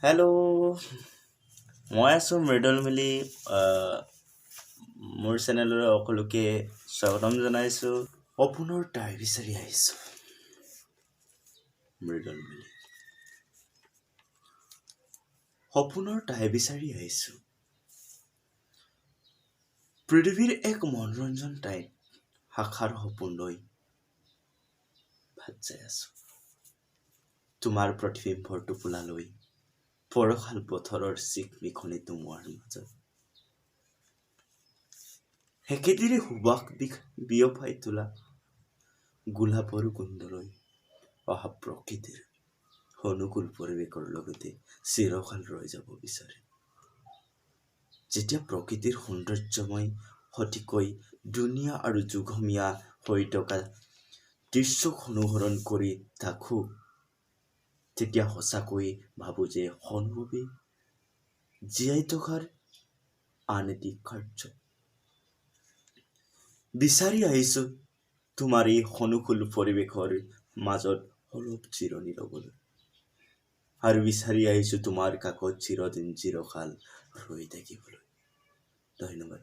Hello' মই আছোঁ মৃদুল মিলি মোৰ চেনেললৈ সকলোকে স্বাগতম জনাইছোঁ। সপোনৰ ঠাই বিচাৰি আহিছোঁ। মৃদুল মিলি সপোনৰ ঠাই বিচাৰি আহিছোঁ। পৃথিৱীৰ এক মনোৰঞ্জন ঠাইত শাখাৰ সপোন লৈ ভাত যাই আছোঁ। তোমাৰ প্ৰতিবিম্বৰ টোপোলা লৈ বৰশাল পথৰৰ চিকমিকনি ধুমুহাৰ মাজত একেদিৰে সুবাস বিয়পাই তোলা গোলাপৰ গোন্ধলৈ অহা প্ৰকৃতিৰ অনুকূল পৰিৱেশৰ লগতে চিৰকাল ৰৈ যাব বিচাৰে। যেতিয়া প্ৰকৃতিৰ সৌন্দৰ্যময় সতিকৈ ধুনীয়া আৰু যুগমীয়া হৈ থকা দৃশ্যক অনুসৰণ কৰি থাকোঁ, তেতিয়া সঁচাকৈয়ে ভাবোঁ যে অনুভৱে জীয়াই থকাৰ আন এটি কাৰ্য। বিচাৰি আহিছোঁ তোমাৰ এই অনুকূল পৰিৱেশৰ মাজত অলপ জিৰণি ল'বলৈ, আৰু বিচাৰি আহিছোঁ তোমাৰ কাষত চিৰদিন চিৰকাল ৰৈ থাকিবলৈ। ধন্যবাদ।